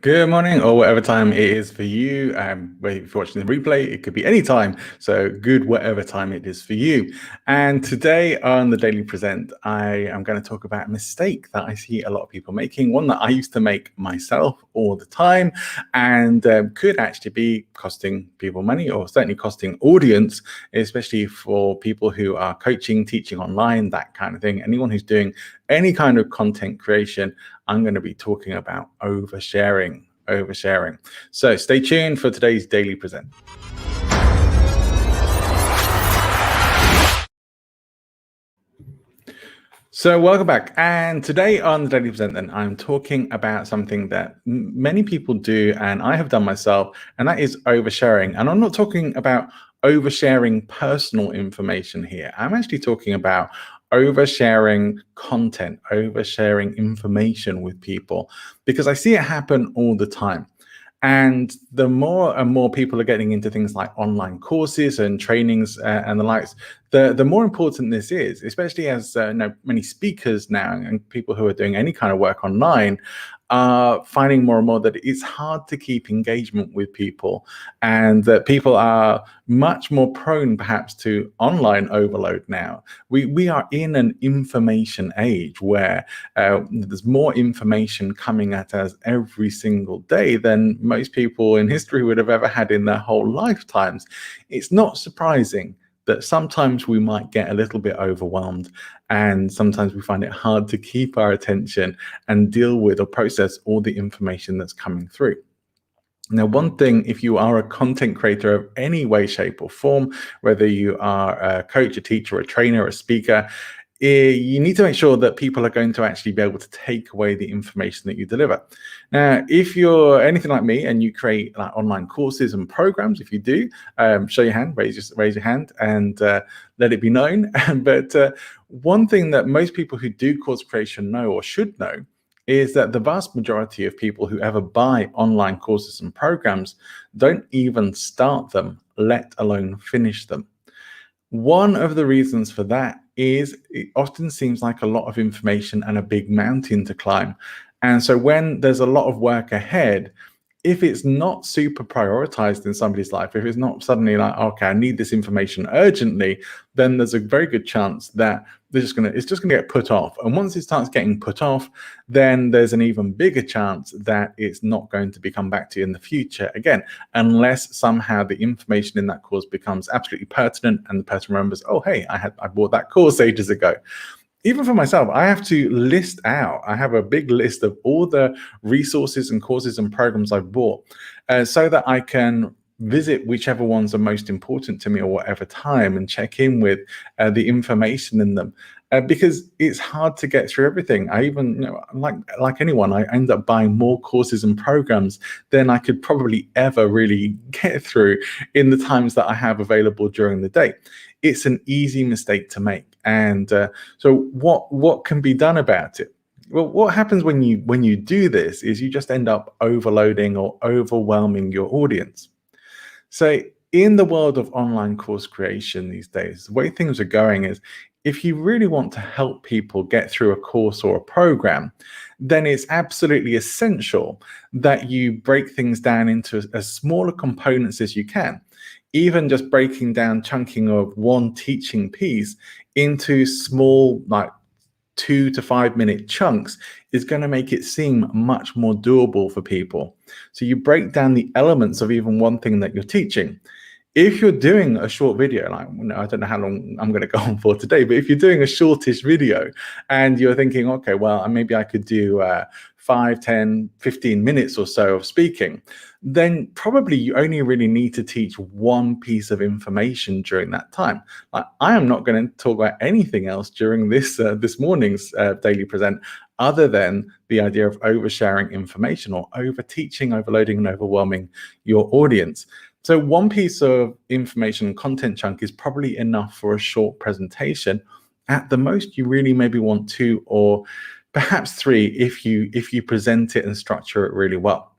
Good morning, or whatever time it is for you. If you're watching the replay, it could be any time. So good, whatever time it is for you. And today on the Daily Present, I am going to talk about a mistake that I see a lot of people making, one that I used to make myself all the time, and could actually be costing people money, or certainly costing audience, especially for people who are coaching, teaching online, that kind of thing. Anyone who's doing any kind of content creation, I'm going to be talking about oversharing. So stay tuned for today's Daily Present. So welcome back. And today on the Daily Present, then, I'm talking about something that many people do, and I have done myself, and that is oversharing. And I'm not talking about oversharing personal information here. I'm actually talking about oversharing content, oversharing information with people, because I see it happen all the time. And the more and more people are getting into things like online courses and trainings and the likes, the more important this is, especially as many speakers now and people who are doing any kind of work online are finding more and more that it's hard to keep engagement with people, and that people are much more prone perhaps to online overload now. We are in an information age where there's more information coming at us every single day than most people in history would have ever had in their whole lifetimes. It's not surprising that sometimes we might get a little bit overwhelmed, and sometimes we find it hard to keep our attention and deal with or process all the information that's coming through. Now, one thing, if you are a content creator of any way, shape, or form, whether you are a coach, a teacher, a trainer, a speaker, you need to make sure that people are going to actually be able to take away the information that you deliver. Now, if you're anything like me and you create like online courses and programs, if you do, show your hand, raise your hand, and let it be known. But one thing that most people who do course creation know, or should know, is that the vast majority of people who ever buy online courses and programs don't even start them, let alone finish them. One of the reasons for that is it often seems like a lot of information and a big mountain to climb. And so when there's a lot of work ahead, if it's not super prioritized in somebody's life, if it's not suddenly like, okay, I need this information urgently, then there's a very good chance that it's just gonna get put off. And once it starts getting put off, then there's an even bigger chance that it's not going to be come back to you in the future again, unless somehow the information in that course becomes absolutely pertinent and the person remembers, oh, hey, I bought that course ages ago. Even for myself, I have to list out, I have a big list of all the resources and courses and programs I've bought, so that I can visit whichever ones are most important to me or whatever time, and check in with the information in them, because it's hard to get through everything. I even, like anyone, I end up buying more courses and programs than I could probably ever really get through in the times that I have available during the day. It's an easy mistake to make. And so what can be done about it? Well, what happens when you do this is you just end up overloading or overwhelming your audience. So in the world of online course creation these days, the way things are going is, if you really want to help people get through a course or a program, then it's absolutely essential that you break things down into as smaller components as you can. Even just breaking down chunking of one teaching piece into small, like 2 to 5 minute chunks, is going to make it seem much more doable for people. So you break down the elements of even one thing that you're teaching. If you're doing a short video, like, I don't know how long I'm going to go on for today, but if you're doing a shortish video and you're thinking, okay, well, maybe I could do 5, 10, 15 minutes or so of speaking, then probably you only really need to teach one piece of information during that time. Like, I am not going to talk about anything else during this morning's Daily Present, other than the idea of oversharing information or over teaching, overloading, and overwhelming your audience. So one piece of information and content chunk is probably enough for a short presentation. At the most, you really maybe want 2 or perhaps 3 if you present it and structure it really well.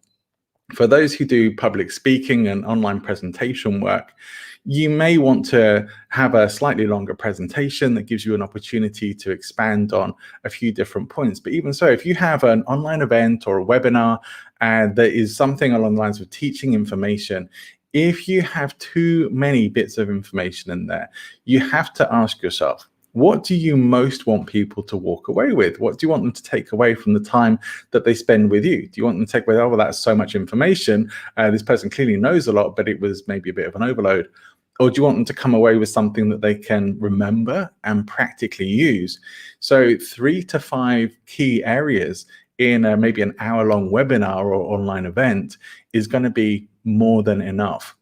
For those who do public speaking and online presentation work, you may want to have a slightly longer presentation that gives you an opportunity to expand on a few different points. But even so, if you have an online event or a webinar and there is something along the lines of teaching information, if you have too many bits of information in there, you have to ask yourself, what do you most want people to walk away with? What do you want them to take away from the time that they spend with you? Do you want them to take away, oh, well, that's so much information. This person clearly knows a lot, but it was maybe a bit of an overload. Or do you want them to come away with something that they can remember and practically use? So 3 to 5 key areas in maybe an hour-long webinar or online event is going to be more than enough.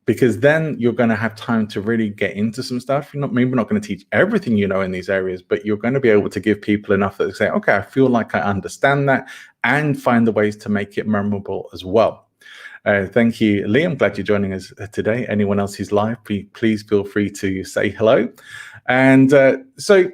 Because then you're going to have time to really get into some stuff. You're maybe not going to teach everything you know in these areas, but you're going to be able to give people enough that they say, okay, I feel like I understand that, and find the ways to make it memorable as well. Thank you, Liam. Glad you're joining us today. Anyone else who's live, please feel free to say hello. And so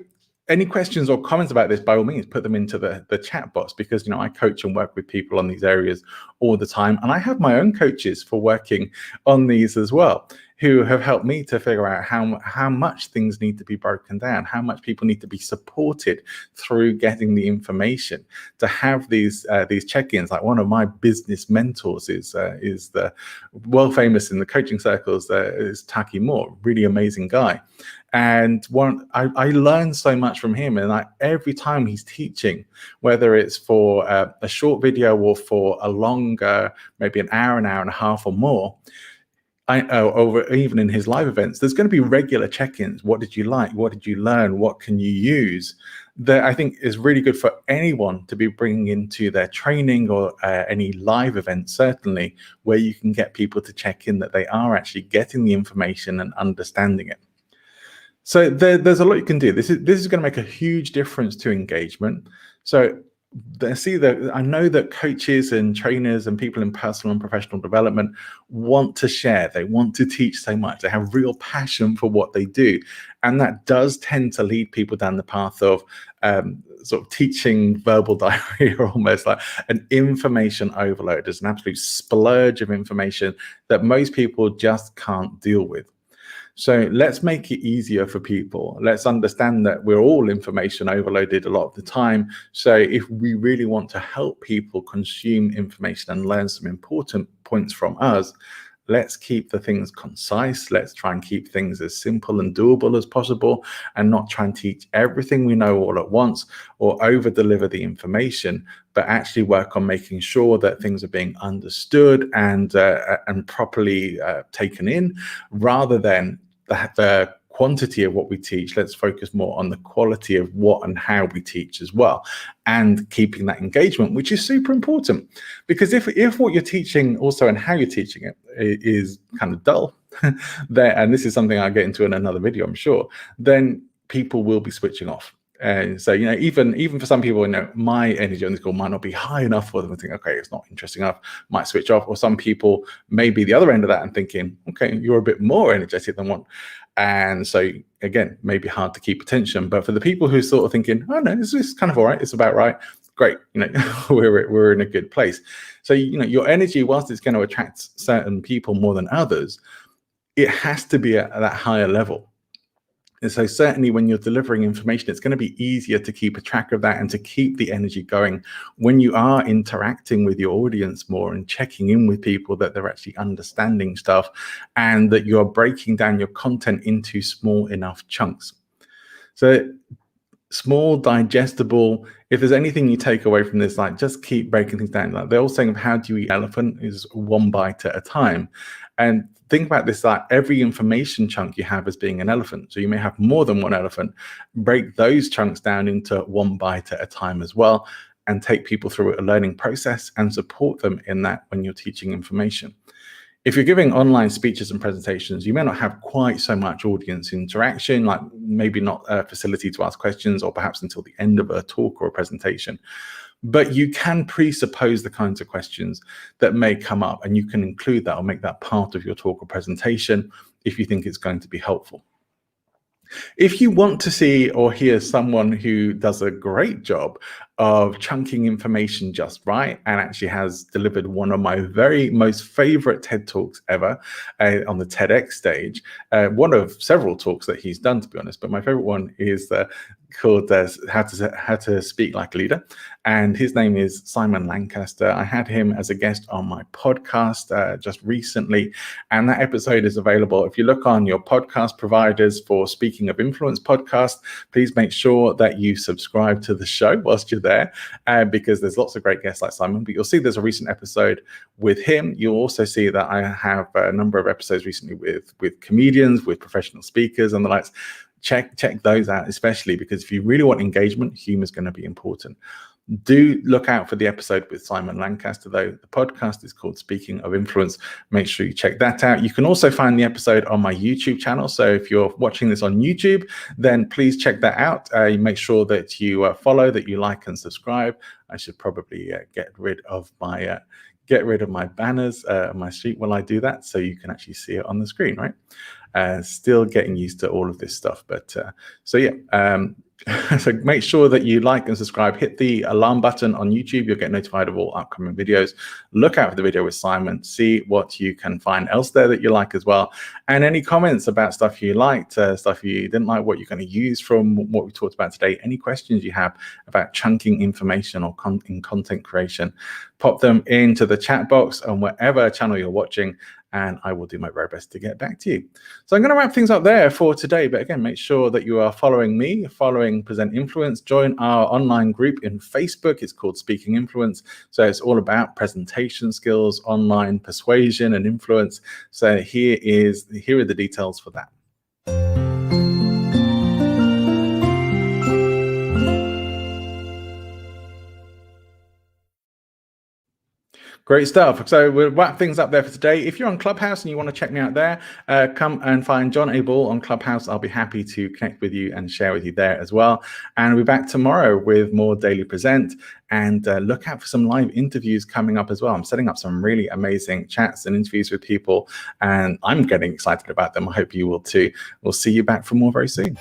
any questions or comments about this, by all means, put them into the chat box, because I coach and work with people on these areas all the time. And I have my own coaches for working on these as well, who have helped me to figure out how much things need to be broken down, how much people need to be supported through getting the information to have these check-ins. Like one of my business mentors is the world famous in the coaching circles, is Taki Moore, really amazing guy. And I learned so much from him, and every time he's teaching, whether it's for a short video or for a longer, maybe an hour and a half or more, over even in his live events, there's going to be regular check-ins. What did you like? What did you learn? What can you use? That I think is really good for anyone to be bringing into their training or any live event, certainly, where you can get people to check in that they are actually getting the information and understanding it. So there's a lot you can do. This is going to make a huge difference to engagement. So I know that coaches and trainers and people in personal and professional development want to share. They want to teach so much. They have real passion for what they do. And that does tend to lead people down the path of sort of teaching verbal diarrhea, almost like an information overload. There's an absolute splurge of information that most people just can't deal with. So let's make it easier for people. Let's understand that we're all information overloaded a lot of the time. So if we really want to help people consume information and learn some important points from us, let's keep the things concise. Let's try and keep things as simple and doable as possible, and not try and teach everything we know all at once or over deliver the information, but actually work on making sure that things are being understood and properly taken in, rather than the quantity of what we teach. Let's focus more on the quality of what and how we teach as well, and keeping that engagement, which is super important. Because if what you're teaching also and how you're teaching it is kind of dull, and this is something I'll get into in another video, I'm sure, then people will be switching off. And so, even for some people, my energy on this call might not be high enough for them to think, okay, it's not interesting enough, might switch off. Or some people may be the other end of that and thinking, okay, you're a bit more energetic than one. And so, again, maybe hard to keep attention. But for the people who are sort of thinking, oh, no, this is kind of all right, it's about right, great, we're in a good place. So, your energy, whilst it's going to attract certain people more than others, it has to be at that higher level. And so certainly when you're delivering information, it's going to be easier to keep a track of that and to keep the energy going when you are interacting with your audience more and checking in with people that they're actually understanding stuff, and that you're breaking down your content into small enough chunks. So small, digestible. If there's anything you take away from this, like, just keep breaking things down. Like, the old saying of how do you eat elephant is one bite at a time. And think about this, like every information chunk you have as being an elephant. So you may have more than one elephant. Break those chunks down into one bite at a time as well, and take people through a learning process and support them in that when you're teaching information. If you're giving online speeches and presentations, you may not have quite so much audience interaction, like maybe not a facility to ask questions, or perhaps until the end of a talk or a presentation. But you can presuppose the kinds of questions that may come up, and you can include that or make that part of your talk or presentation if you think it's going to be helpful. If you want to see or hear someone who does a great job of chunking information just right and actually has delivered one of my very most favorite TED Talks ever on the TEDx stage, one of several talks that he's done, to be honest, but my favorite one is called How to Speak Like a Leader. And his name is Simon Lancaster. I had him as a guest on my podcast just recently, and that episode is available. If you look on your podcast providers for Speaking of Influence podcast, please make sure that you subscribe to the show whilst you're there, because there's lots of great guests like Simon. But you'll see there's a recent episode with him. You'll also see that I have a number of episodes recently with comedians, with professional speakers and the likes. Check those out, especially because if you really want engagement, humor is going to be important. Do look out for the episode with Simon Lancaster, though. The podcast is called Speaking of Influence. Make sure you check that out. You can also find the episode on my YouTube channel. So if you're watching this on YouTube, then please check that out. Make sure that you follow, that you like and subscribe. I should probably get rid of my banners on my sheet while I do that, so you can actually see it on the screen, right? Still getting used to all of this stuff, but so yeah. So make sure that you like and subscribe. Hit the alarm button on YouTube. You'll get notified of all upcoming videos. Look out for the video with Simon. See what you can find else there that you like as well. And any comments about stuff you liked, stuff you didn't like, what you're going to use from what we talked about today, any questions you have about chunking information or in content creation, pop them into the chat box on whatever channel you're watching, and I will do my very best to get back to you. So I'm going to wrap things up there for today. But again, make sure that you are following me, following Present Influence. Join our online group in Facebook. It's called Speaking Influence. So it's all about presentation skills, online persuasion and influence. So here are the details for that. Great stuff. So we'll wrap things up there for today. If you're on Clubhouse and you want to check me out there, come and find John A. Ball on Clubhouse. I'll be happy to connect with you and share with you there as well. And we'll be back tomorrow with more Daily Present. And look out for some live interviews coming up as well. I'm setting up some really amazing chats and interviews with people, and I'm getting excited about them. I hope you will too. We'll see you back for more very soon.